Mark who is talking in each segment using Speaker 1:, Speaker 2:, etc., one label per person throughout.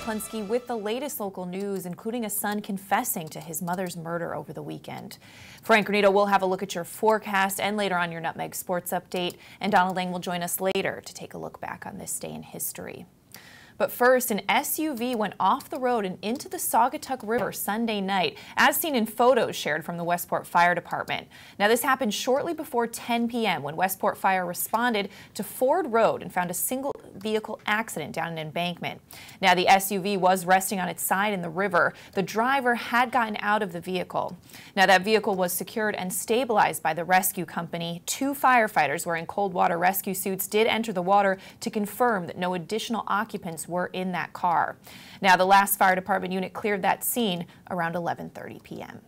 Speaker 1: Czaplinski with the latest local news, including a son confessing to his mother's murder over the weekend. Frank Granito will have a look at your forecast and later on your Nutmeg Sports Update, and Donald Lang will join us later to take a look back on this day in history. But first, an SUV went off the road and into the Saugatuck River Sunday night, as seen in photos shared from the Westport Fire Department. Now, this happened shortly before 10 p.m. when Westport Fire responded to Ford Road and found a single vehicle accident down an embankment. Now, the SUV was resting on its side in the river. The driver had gotten out of the vehicle. Now, that vehicle was secured and stabilized by the rescue company. 2 firefighters wearing cold water rescue suits did enter the water to confirm that no additional occupants were in that car. Now, the last fire department unit cleared that scene around 11:30 p.m.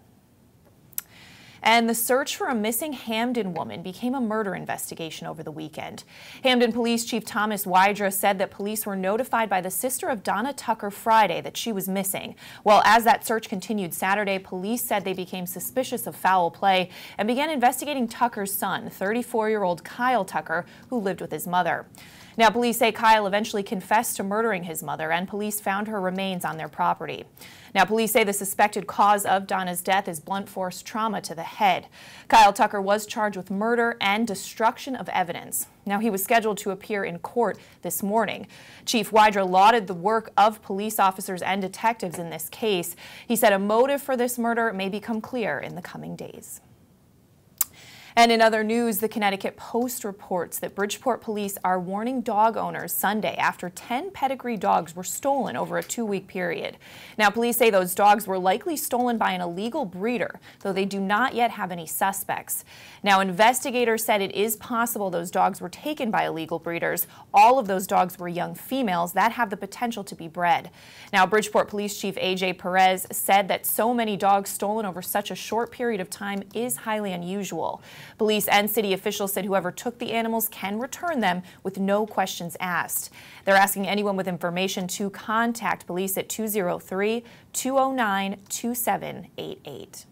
Speaker 1: And the search for a missing Hamden woman became a murder investigation over the weekend. Hamden Police Chief Thomas Wydra said that police were notified by the sister of Donna Tucker Friday that she was missing. Well, as that search continued Saturday, police said they became suspicious of foul play and began investigating Tucker's son, 34-year-old Kyle Tucker, who lived with his mother. Now, police say Kyle eventually confessed to murdering his mother, and police found her remains on their property. Now, police say the suspected cause of Donna's death is blunt force trauma to the head. Kyle Tucker was charged with murder and destruction of evidence. Now, he was scheduled to appear in court this morning. Chief Wydra lauded the work of police officers and detectives in this case. He said a motive for this murder may become clear in the coming days. And in other news, the Connecticut Post reports that Bridgeport police are warning dog owners Sunday after 10 pedigree dogs were stolen over a 2-week period. Now, police say those dogs were likely stolen by an illegal breeder, though they do not yet have any suspects. Now, investigators said it is possible those dogs were taken by illegal breeders. All of those dogs were young females that have the potential to be bred. Now, Bridgeport Police Chief A.J. Perez said that so many dogs stolen over such a short period of time is highly unusual. Police and city officials said whoever took the animals can return them with no questions asked. They're asking anyone with information to contact police at 203-209-2788.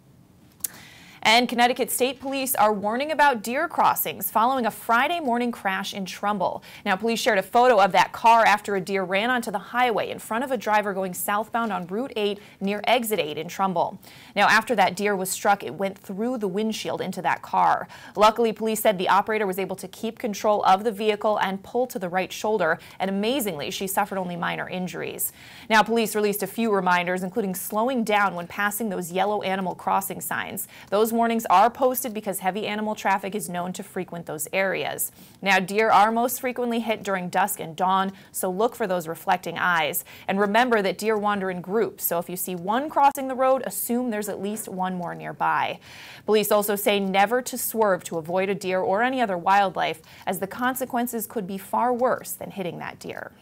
Speaker 1: And Connecticut State Police are warning about deer crossings following a Friday morning crash in Trumbull. Now, police shared a photo of that car after a deer ran onto the highway in front of a driver going southbound on Route 8 near Exit 8 in Trumbull. Now, after that deer was struck, it went through the windshield into that car. Luckily, police said the operator was able to keep control of the vehicle and pull to the right shoulder, and amazingly, she suffered only minor injuries. Now, police released a few reminders, including slowing down when passing those yellow animal crossing signs. Those warnings are posted because heavy animal traffic is known to frequent those areas. Now, deer are most frequently hit during dusk and dawn, so look for those reflecting eyes. And remember that deer wander in groups, so if you see one crossing the road, assume there's at least one more nearby. Police also say never to swerve to avoid a deer or any other wildlife, as the consequences could be far worse than hitting that deer.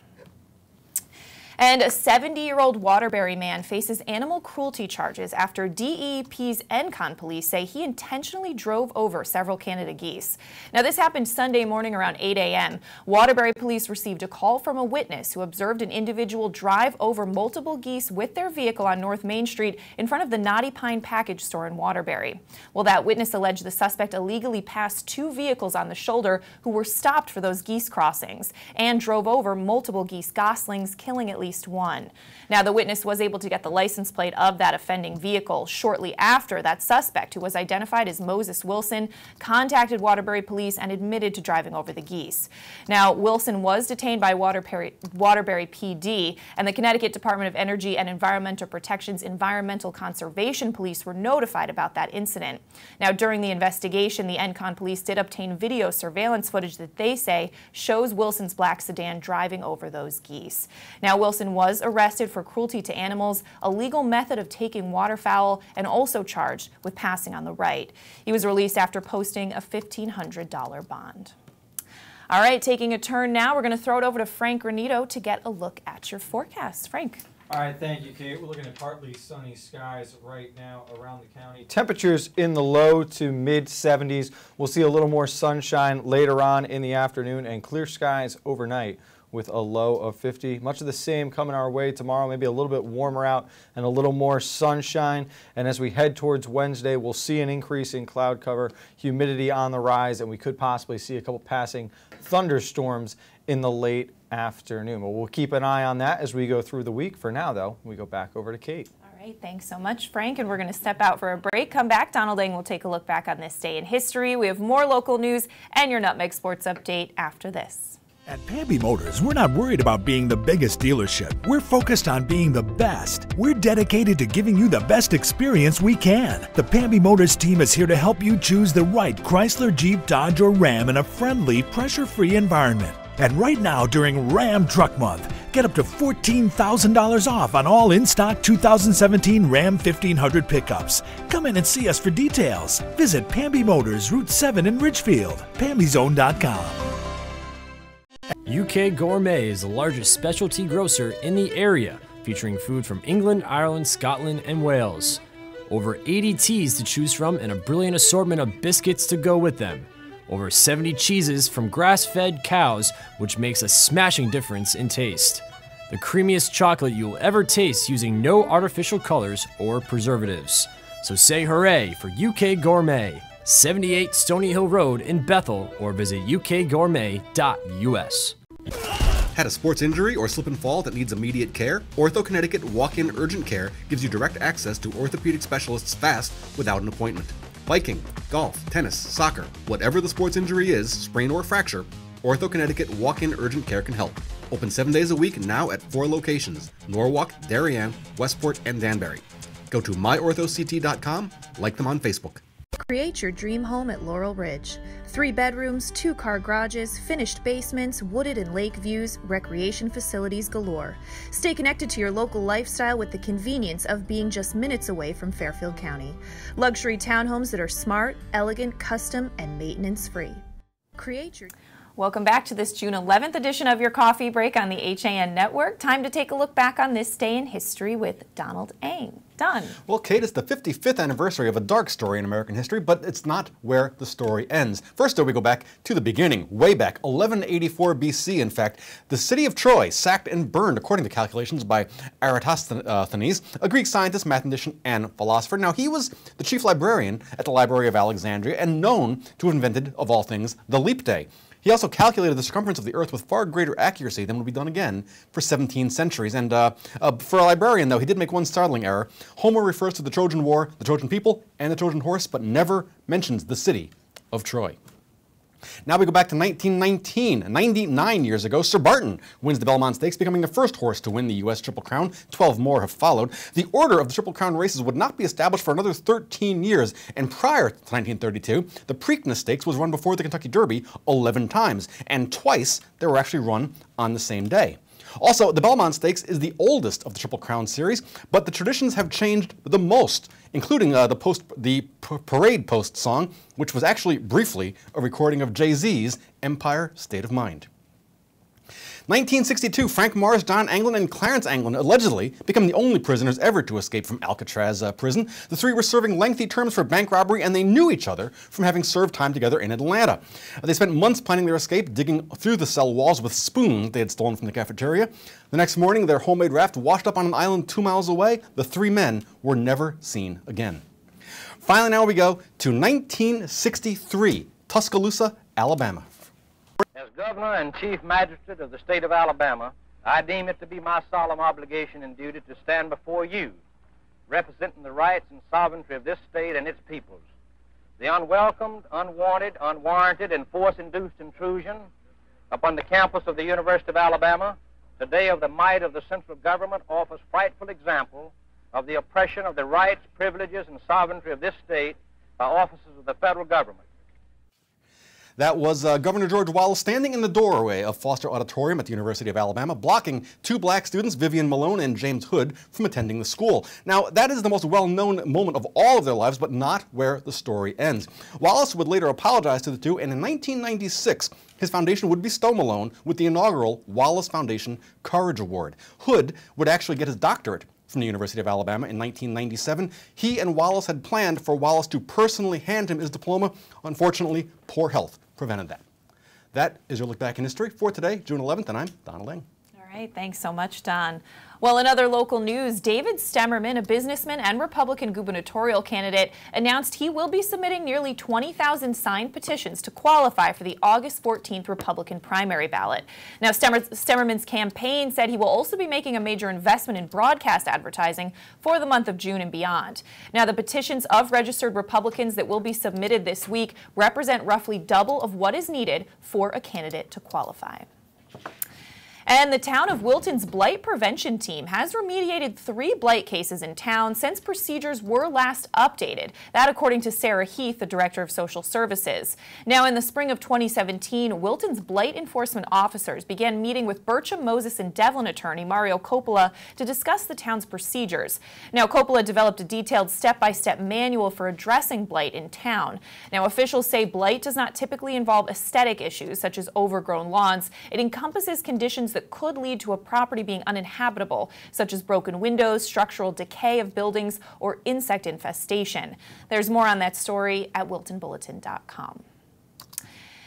Speaker 1: And a 70-year-old Waterbury man faces animal cruelty charges after DEP's Encon police say he intentionally drove over several Canada geese. Now, this happened Sunday morning around 8 a.m. Waterbury police received a call from a witness who observed an individual drive over multiple geese with their vehicle on North Main Street in front of the Knotty Pine package store in Waterbury. Well, that witness alleged the suspect illegally passed 2 vehicles on the shoulder who were stopped for those geese crossings and drove over multiple geese goslings, killing at least one. Now, the witness was able to get the license plate of that offending vehicle shortly after that suspect, who was identified as Moses Wilson, contacted Waterbury police and admitted to driving over the geese. Now, Wilson was detained by Waterbury PD, and the Connecticut Department of Energy and Environmental Protection's Environmental Conservation Police were notified about that incident. Now, during the investigation, the Encon police did obtain video surveillance footage that they say shows Wilson's black sedan driving over those geese. Now, Wilson was arrested for cruelty to animals, a legal method of taking waterfowl, and also charged with passing on the right. He was released after posting a $1,500 bond. All right, taking a turn now, we're going to throw it over to Frank Granito to get a look at your forecast. Frank.
Speaker 2: All right, thank you, Kate. We're looking at partly sunny skies right now around the county. Temperatures in the low to mid 70s. We'll see a little more sunshine later on in the afternoon and clear skies overnight. with a low of 50. Much of the same coming our way tomorrow, maybe a little bit warmer out and a little more sunshine. And as we head towards Wednesday, we'll see an increase in cloud cover, humidity on the rise, and we could possibly see a couple passing thunderstorms in the late afternoon. But we'll keep an eye on that as we go through the week. For now, though, we go back over to Kate.
Speaker 1: All right, thanks so much, Frank. And we're going to step out for a break. Come back. Donald Eng will take a look back on this day in history. We have more local news and your Nutmeg Sports Update after this.
Speaker 3: At Pamby Motors, we're not worried about being the biggest dealership. We're focused on being the best. We're dedicated to giving you the best experience we can. The Pamby Motors team is here to help you choose the right Chrysler, Jeep, Dodge, or Ram in a friendly, pressure-free environment. And right now, during Ram Truck Month, get up to $14,000 off on all in-stock 2017 Ram 1500 pickups. Come in and see us for details. Visit Pamby Motors, Route 7 in Ridgefield, PambyZone.com.
Speaker 4: UK Gourmet is the largest specialty grocer in the area, featuring food from England, Ireland, Scotland, and Wales. Over 80 teas to choose from and a brilliant assortment of biscuits to go with them. Over 70 cheeses from grass-fed cows, which makes a smashing difference in taste. The creamiest chocolate you'll ever taste using no artificial colors or preservatives. So say hooray for UK Gourmet, 78 Stony Hill Road in Bethel, or visit ukgourmet.us.
Speaker 5: Had a sports injury or slip and fall that needs immediate care? Ortho Connecticut Walk-In Urgent Care gives you direct access to orthopedic specialists fast without an appointment. Biking, golf, tennis, soccer, whatever the sports injury is, sprain or fracture, Ortho Connecticut Walk-In Urgent Care can help. Open 7 days a week now at 4 locations: Norwalk, Darien, Westport, and Danbury. Go to myorthoct.com, like them on Facebook.
Speaker 6: Create your dream home at Laurel Ridge. 3 bedrooms, 2-car garages, finished basements, wooded and lake views, recreation facilities galore. Stay connected to your local lifestyle with the convenience of being just minutes away from Fairfield County. Luxury townhomes that are smart, elegant, custom, and maintenance-free. Create your...
Speaker 1: Welcome back to this June 11th edition of your Coffee Break on the HAN Network. Time to take a look back on this day in history with Donald Eng. Don.
Speaker 5: Well, Kate, it's the 55th anniversary of a dark story in American history, but it's not where the story ends. First, though, we go back to the beginning, way back, 1184 BC, in fact. The city of Troy, sacked and burned, according to calculations by Eratosthenes, a Greek scientist, mathematician, and philosopher. Now, he was the chief librarian at the Library of Alexandria and known to have invented, of all things, the leap day. He also calculated the circumference of the Earth with far greater accuracy than would be done again for 17 centuries. And for a librarian, though, he did make one startling error. Homer refers to the Trojan War, the Trojan people, and the Trojan horse, but never mentions the city of Troy. Now we go back to 1919. 99 years ago, Sir Barton wins the Belmont Stakes, becoming the first horse to win the U.S. Triple Crown. 12 more have followed. The order of the Triple Crown races would not be established for another 13 years, and prior to 1932, the Preakness Stakes was run before the Kentucky Derby 11 times, and twice they were actually run on the same day. Also, the Belmont Stakes is the oldest of the Triple Crown series, but the traditions have changed the most, including the Parade Post song, which was actually briefly a recording of Jay-Z's Empire State of Mind. 1962, Frank Morris, Don Anglin, and Clarence Anglin allegedly become the only prisoners ever to escape from Alcatraz prison. The three were serving lengthy terms for bank robbery, and they knew each other from having served time together in Atlanta. They spent months planning their escape, digging through the cell walls with spoons they had stolen from the cafeteria. The next morning, their homemade raft washed up on an island 2 miles away. The 3 men were never seen again. Finally, now we go to 1963, Tuscaloosa, Alabama.
Speaker 7: As Governor and Chief Magistrate of the state of Alabama, I deem it to be my solemn obligation and duty to stand before you, representing the rights and sovereignty of this state and its peoples. The unwelcomed, unwanted, unwarranted, and force-induced intrusion upon the campus of the University of Alabama, today of the might of the central government, offers frightful example of the oppression of the rights, privileges, and sovereignty of this state by officers of the federal government.
Speaker 5: That was Governor George Wallace standing in the doorway of Foster Auditorium at the University of Alabama, blocking 2 black students, Vivian Malone and James Hood, from attending the school. Now, that is the most well-known moment of all of their lives, but not where the story ends. Wallace would later apologize to the 2, and in 1996, his foundation would bestow Malone with the inaugural Wallace Foundation Courage Award. Hood would actually get his doctorate from the University of Alabama in 1997. He and Wallace had planned for Wallace to personally hand him his diploma. Unfortunately, poor health prevented that. That is your look back in history for today, June 11th, and I'm Donald Lang.
Speaker 1: All right, thanks so much, Don. Well, in other local news, David Stemmerman, a businessman and Republican gubernatorial candidate, announced he will be submitting nearly 20,000 signed petitions to qualify for the August 14th Republican primary ballot. Now, Stemmerman's campaign said he will also be making a major investment in broadcast advertising for the month of June and beyond. Now, the petitions of registered Republicans that will be submitted this week represent roughly double of what is needed for a candidate to qualify. And the town of Wilton's blight prevention team has remediated 3 blight cases in town since procedures were last updated. That according to Sarah Heath, the director of social services. Now, in the spring of 2017, Wilton's blight enforcement officers began meeting with Bircham, Moses, and Devlin attorney Mario Coppola to discuss the town's procedures. Now, Coppola developed a detailed step-by-step manual for addressing blight in town. Now, officials say blight does not typically involve aesthetic issues such as overgrown lawns. It encompasses conditions that could lead to a property being uninhabitable, such as broken windows, structural decay of buildings, or insect infestation. There's more on that story at wiltonbulletin.com.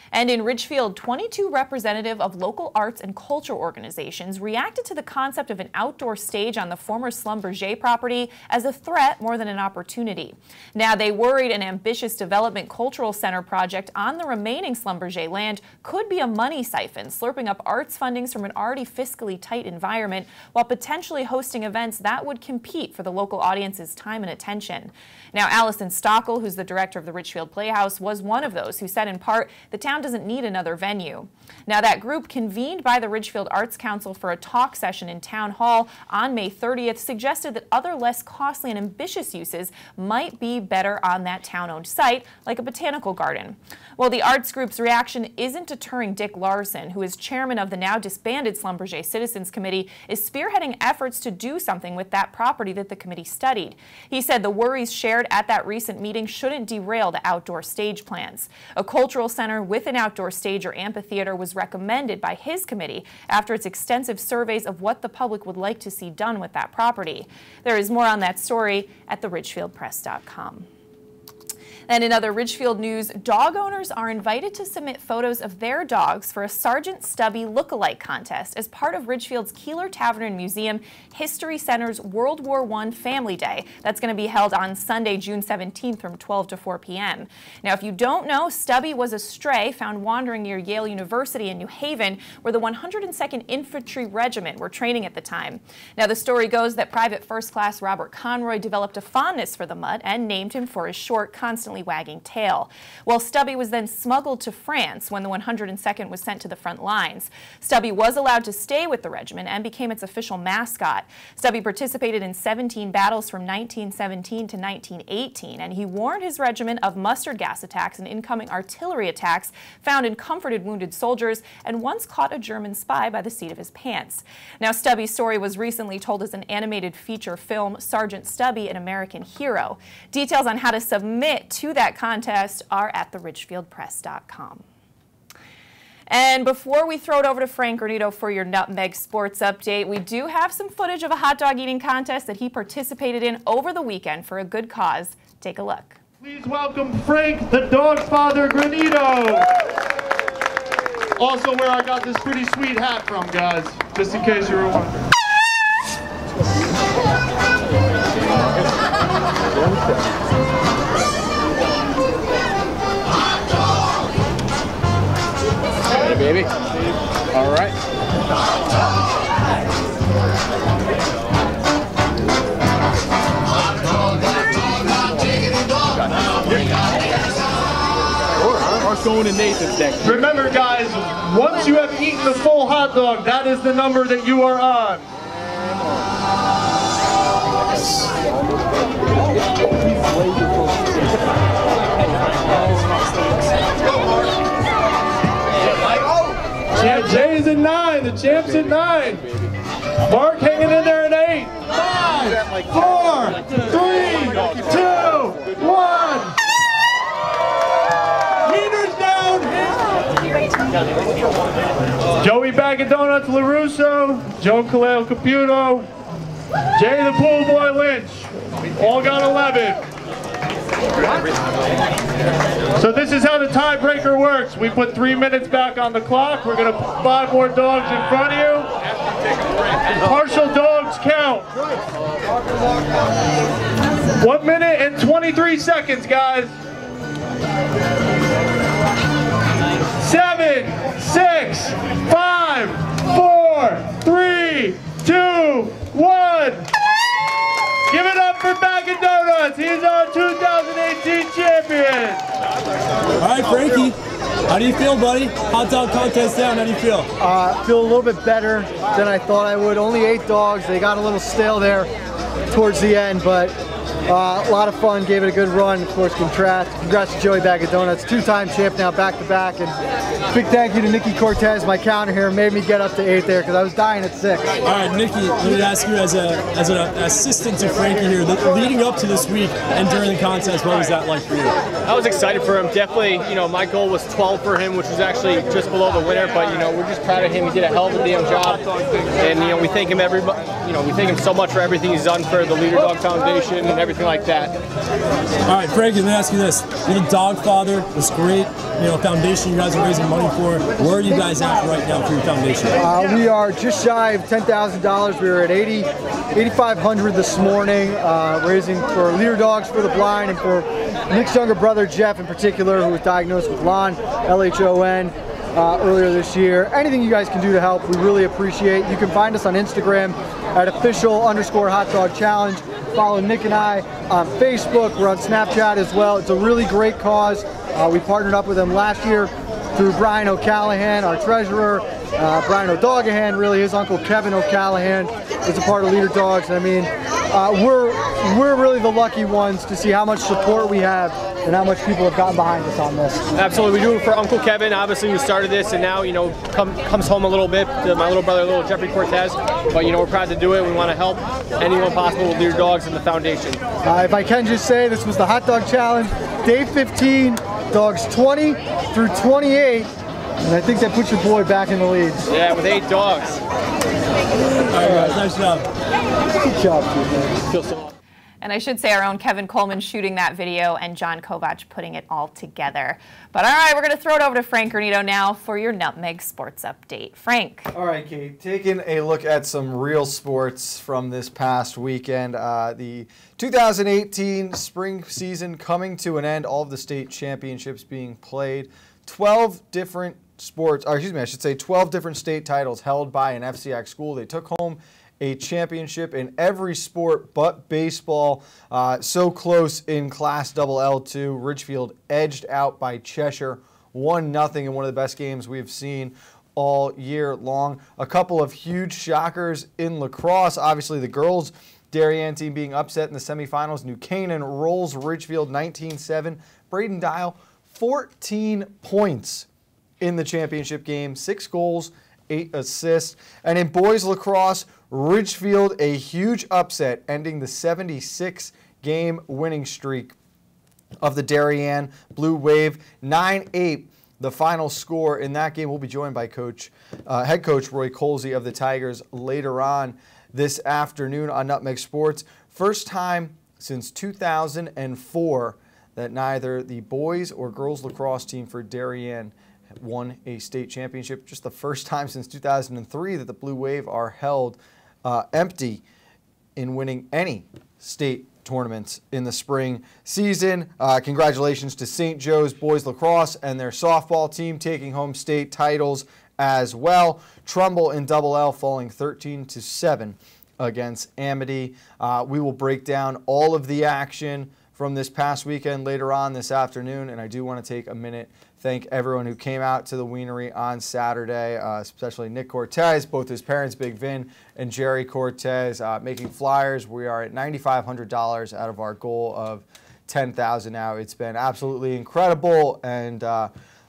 Speaker 1: And in Ridgefield, 22 representatives of local arts and culture organizations reacted to the concept of an outdoor stage on the former Schlumberger property as a threat more than an opportunity. Now, they worried an ambitious development cultural center project on the remaining Schlumberger land could be a money siphon, slurping up arts fundings from an already fiscally tight environment while potentially hosting events that would compete for the local audience's time and attention. Now, Allison Stockel, who's the director of the Ridgefield Playhouse, was one of those who said in part the town doesn't need another venue. Now, that group convened by the Ridgefield Arts Council for a talk session in Town Hall on May 30th suggested that other less costly and ambitious uses might be better on that town-owned site, like a botanical garden. Well, the arts group's reaction isn't deterring Dick Larson, who is chairman of the now disbanded Schlumberger Citizens Committee, is spearheading efforts to do something with that property that the committee studied. He said the worries shared at that recent meeting shouldn't derail the outdoor stage plans. A cultural center with an outdoor stage or amphitheater was recommended by his committee after its extensive surveys of what the public would like to see done with that property. There is more on that story at theridgefieldpress.com. And in other Ridgefield news, dog owners are invited to submit photos of their dogs for a Sergeant Stubby look-alike contest as part of Ridgefield's Keeler Tavern and Museum History Center's World War I Family Day. That's going to be held on Sunday, June 17th from 12 to 4 p.m. Now, if you don't know, Stubby was a stray found wandering near Yale University in New Haven, where the 102nd Infantry Regiment were training at the time. Now, the story goes that Private First Class Robert Conroy developed a fondness for the mutt and named him for his short, constantly wagging tail. Well, Stubby was then smuggled to France when the 102nd was sent to the front lines. Stubby was allowed to stay with the regiment and became its official mascot. Stubby participated in 17 battles from 1917 to 1918, and he warned his regiment of mustard gas attacks and incoming artillery attacks found in comforted wounded soldiers, and once caught a German spy by the seat of his pants. Now, Stubby's story was recently told as an animated feature film, Sergeant Stubby, An American Hero. Details on how to submit to that contest are at theridgefieldpress.com. And before we throw it over to Frank Granito for your Nutmeg Sports Update, we do have some footage of a hot dog eating contest that he participated in over the weekend for a good cause. Take a look.
Speaker 8: Please welcome Frank, the dog father Granito. Also where I got this pretty sweet hat from, guys, just in case you were wondering.
Speaker 9: Hey, baby. All right. Going to Nathan's next.
Speaker 8: Remember, guys, once you have eaten the full hot dog, that is the number that you are on. Jay's at 9. The champ's at 9. Mark hanging in there at 8. 5, 4, 3, 2, 1. Joey Bag of Donuts LaRusso, Joe Kaleo Caputo, Jay the Pool Boy Lynch, all got 11. So this is how the tiebreaker works. We put 3 minutes back on the clock. We're going to put 5 more dogs in front of you. Partial dogs count. 1 minute and 23 seconds, guys. 7, 6, 5, 4, 3, 2, 1. Give it up for Bag of Donuts. He's our 2018 champion.
Speaker 10: All right, Frankie. How do you feel, buddy? Hot dog contest down. How do you feel?
Speaker 11: Feel a little bit better than I thought I would. Only 8 dogs. They got a little stale there towards the end, but a lot of fun. Gave it a good run. Of course, congrats to Joey Bag of Donuts, 2-time champ now, back-to-back. And big thank you to Nikki Cortez, my counter here, made me get up to 8 there because I was dying at 6.
Speaker 10: All right, Nikki, let me ask you as an assistant to Frankie here, leading up to this week and during the contest, what was that like for you?
Speaker 9: I was excited for him. Definitely, you know, my goal was 12 for him, which was actually just below the winner. But you know, we're just proud of him. He did a hell of a damn job, and you know, we thank him we thank him so much for everything he's done for the Leader Dog Foundation and everything like that.
Speaker 10: All right, Frankie, let me ask you this: you're the dog father. It's great, you know, foundation you guys are raising money for. Where are you guys at right now for your foundation?
Speaker 11: We are just shy of $10,000. We were at $8,500 this morning, raising for Leader Dogs for the Blind and for Nick's younger brother Jeff in particular, who was diagnosed with LHON, LHON. Earlier this year. Anything you guys can do to help, we really appreciate. You can find us on Instagram at official_hotdogchallenge. Follow Nick and I on Facebook. We're on Snapchat as well. It's a really great cause. We partnered up with them last year through Brian O'Callahan, our treasurer. Brian O'Doggahan, really his uncle Kevin O'Callahan is a part of Leader Dogs. I mean, we're really the lucky ones to see how much support we have and how much people have gotten behind us on this.
Speaker 9: Absolutely, we do it for Uncle Kevin. Obviously, we started this, and now, you know, comes home a little bit to my little brother, little Jeffrey Cortez. But you know, we're proud to do it. We want to help anyone possible with Leader Dogs and the foundation.
Speaker 11: If I can just say, this was the Hot Dog Challenge, day 15, dogs 20 through 28. And I think that puts your boy back in the lead.
Speaker 9: Yeah, with 8 dogs.
Speaker 10: All right, guys, nice job.
Speaker 11: Good job, man.
Speaker 9: Feel so.
Speaker 1: And I should say our own Kevin Coleman shooting that video and John Kovach putting it all together. But all right, we're going to throw it over to Frank Granito now for your Nutmeg Sports Update. Frank.
Speaker 2: All right, Kate, taking a look at some real sports from this past weekend. The 2018 spring season coming to an end, all of the state championships being played. 12 different sports, or excuse me, I should say 12 different state titles held by an FCX school. They took home a championship in every sport but baseball. So close in Class LL2. Ridgefield edged out by Cheshire 1-0 in one of the best games we've seen all year long. A couple of huge shockers in lacrosse. Obviously the girls' Darien team being upset in the semifinals. New Canaan rolls Ridgefield 19-7. Braden Dial 14 points in the championship game, 6 goals, 8 assists. And in boys lacrosse, Ridgefield a huge upset, ending the 76-game winning streak of the Darien Blue Wave. 9-8 the final score in that game. We'll be joined by head coach Roy Colsey of the Tigers later on this afternoon on Nutmeg Sports. First time since 2004 that neither the boys or girls lacrosse team for Darien won a state championship. Just the first time since 2003 that the Blue Wave are held empty in winning any state tournaments in the spring season. Congratulations to St. Joe's boys lacrosse and their softball team taking home state titles as well. Trumbull in Double L falling 13-7 against Amity. We will break down all of the action from this past weekend later on this afternoon, and I do want to take a minute, thank everyone who came out to the Wienery on Saturday, especially Nick Cortez, both his parents, Big Vin and Jerry Cortez, making flyers. We are at $9,500 out of our goal of $10,000 now. It's been absolutely incredible, and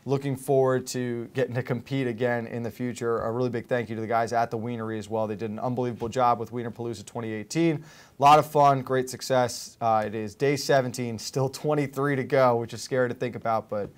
Speaker 2: looking forward to getting to compete again in the future. A really big thank you to the guys at the Wienery as well. They did an unbelievable job with Wienerpalooza 2018. A lot of fun, great success. It is day 17, still 23 to go, which is scary to think about, but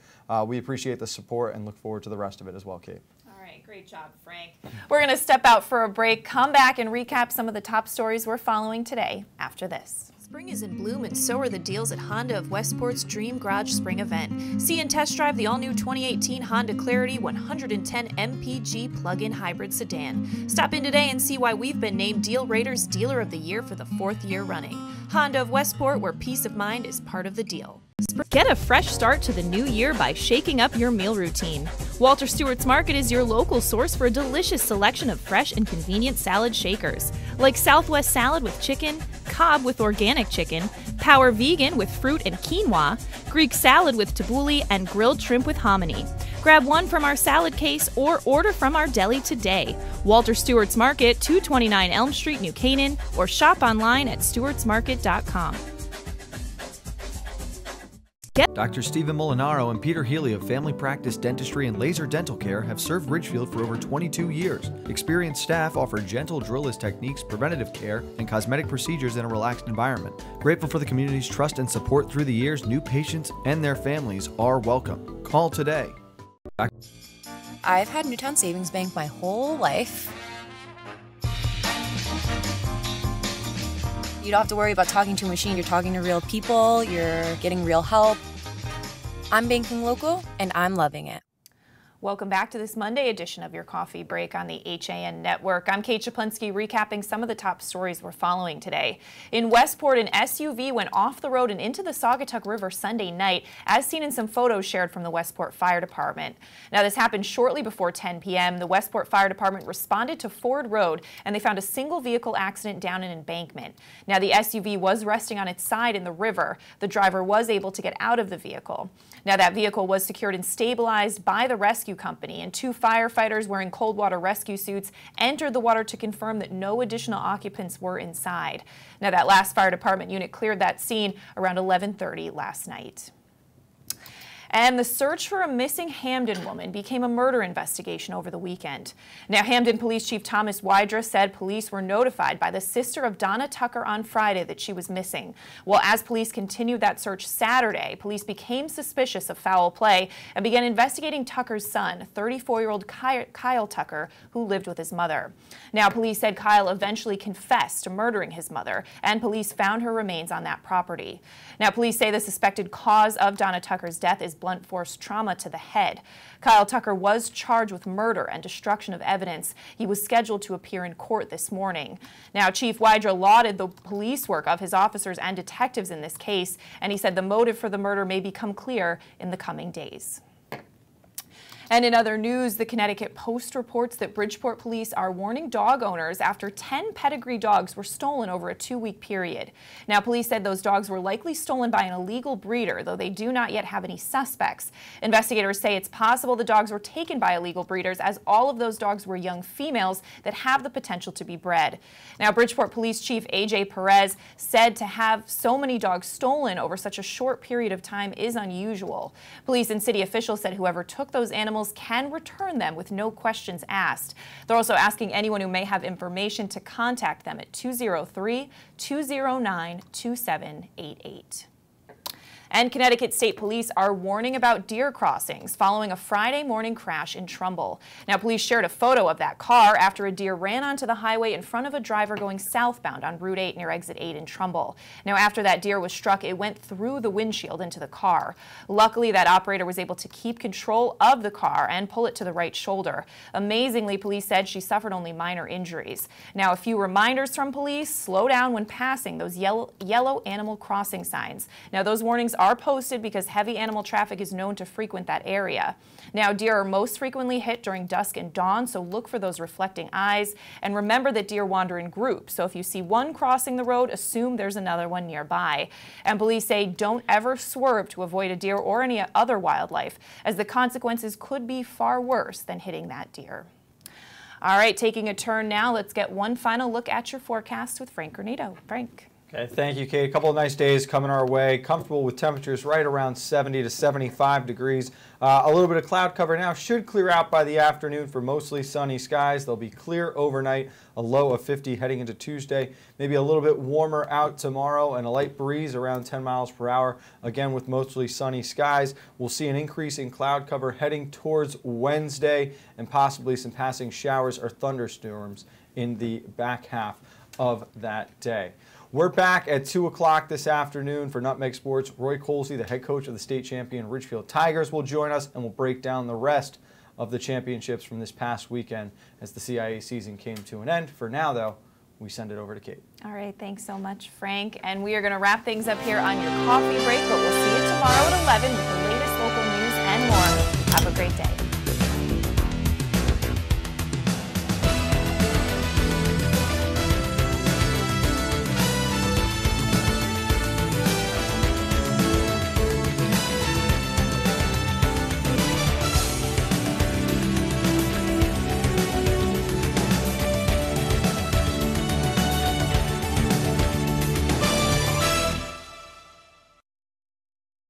Speaker 2: we appreciate the support and look forward to the rest of it as well, Kate.
Speaker 1: All right, great job, Frank. We're going to step out for a break, come back and recap some of the top stories we're following today after this.
Speaker 6: Spring is in bloom and so are the deals at Honda of Westport's Dream Garage Spring event. See and test drive the all-new 2018 Honda Clarity 110 MPG plug-in hybrid sedan. Stop in today and see why we've been named Deal Rater's Dealer of the Year for the 4th year running. Honda of Westport, where peace of mind is part of the deal. Get a fresh start to the new year by shaking up your meal routine. Walter Stewart's Market is your local source for a delicious selection of fresh and convenient salad shakers, like Southwest salad with chicken, Cobb with organic chicken, Power Vegan with fruit and quinoa, Greek salad with tabbouleh, and grilled shrimp with hominy. Grab one from our salad case or order from our deli today. Walter Stewart's Market, 229 Elm Street, New Canaan, or shop online at stewartsmarket.com.
Speaker 12: Dr. Stephen Molinaro and Peter Healy of Family Practice Dentistry and Laser Dental Care have served Ridgefield for over 22 years. Experienced staff offer gentle drillless techniques, preventative care, and cosmetic procedures in a relaxed environment. Grateful for the community's trust and support through the years, new patients and their families are welcome. Call today.
Speaker 13: I've had Newtown Savings Bank my whole life. You don't have to worry about talking to a machine. You're talking to real people. You're getting real help. I'm banking local, and I'm loving it.
Speaker 1: Welcome back to this Monday edition of your Coffee Break on the HAN Network. I'm Kate Czaplinski, recapping some of the top stories we're following today. In Westport, an SUV went off the road and into the Saugatuck River Sunday night, as seen in some photos shared from the Westport Fire Department. Now, this happened shortly before 10 p.m. The Westport Fire Department responded to Ford Road, and they found a single vehicle accident down an embankment. Now, the SUV was resting on its side in the river. The driver was able to get out of the vehicle. Now, that vehicle was secured and stabilized by the rescue company, and 2 firefighters wearing cold water rescue suits entered the water to confirm that no additional occupants were inside. Now, that last fire department unit cleared that scene around 11:30 last night. And the search for a missing Hamden woman became a murder investigation over the weekend. Now, Hamden Police Chief Thomas Wydra said police were notified by the sister of Donna Tucker on Friday that she was missing. Well, as police continued that search Saturday, police became suspicious of foul play and began investigating Tucker's son, 34-year-old Kyle Tucker, who lived with his mother. Now, police said Kyle eventually confessed to murdering his mother, and police found her remains on that property. Now, police say the suspected cause of Donna Tucker's death is blunt force trauma to the head. Kyle Tucker was charged with murder and destruction of evidence. He was scheduled to appear in court this morning. Now, Chief Wydra lauded the police work of his officers and detectives in this case, and he said the motive for the murder may become clear in the coming days. And in other news, the Connecticut Post reports that Bridgeport police are warning dog owners after 10 pedigree dogs were stolen over a 2-week period. Now, police said those dogs were likely stolen by an illegal breeder, though they do not yet have any suspects. Investigators say it's possible the dogs were taken by illegal breeders, as all of those dogs were young females that have the potential to be bred. Now, Bridgeport Police Chief A.J. Perez said to have so many dogs stolen over such a short period of time is unusual. Police and city officials said whoever took those animals can return them with no questions asked. They're also asking anyone who may have information to contact them at 203-209-2788. And Connecticut State Police are warning about deer crossings following a Friday morning crash in Trumbull. Now, police shared a photo of that car after a deer ran onto the highway in front of a driver going southbound on Route 8 near Exit 8 in Trumbull. Now, after that deer was struck, it went through the windshield into the car. Luckily, that operator was able to keep control of the car and pull it to the right shoulder. Amazingly, police said she suffered only minor injuries. Now, a few reminders from police: slow down when passing those yellow animal crossing signs. Now, those warnings are posted because heavy animal traffic is known to frequent that area. Now, deer are most frequently hit during dusk and dawn, so look for those reflecting eyes. And remember that deer wander in groups, so if you see one crossing the road, assume there's another one nearby. And police say don't ever swerve to avoid a deer or any other wildlife, as the consequences could be far worse than hitting that deer. All right, taking a turn now, let's get one final look at your forecast with Frank Granito. Frank.
Speaker 2: Okay, thank you, Kate. A couple of nice days coming our way. Comfortable with temperatures right around 70 to 75 degrees. A little bit of cloud cover now. Should clear out by the afternoon for mostly sunny skies. They'll be clear overnight. A low of 50 heading into Tuesday. Maybe a little bit warmer out tomorrow and a light breeze around 10 miles per hour. Again, with mostly sunny skies. We'll see an increase in cloud cover heading towards Wednesday and possibly some passing showers or thunderstorms in the back half of that day. We're back at 2 o'clock this afternoon for Nutmeg Sports. Roy Colsey, the head coach of the state champion Ridgefield Tigers, will join us and will break down the rest of the championships from this past weekend as the CIA season came to an end. For now, though, we send it over to Kate.
Speaker 1: All right, thanks so much, Frank. And we are going to wrap things up here on your coffee break, but we'll see you tomorrow at 11 with the latest local news and more. Have a great day.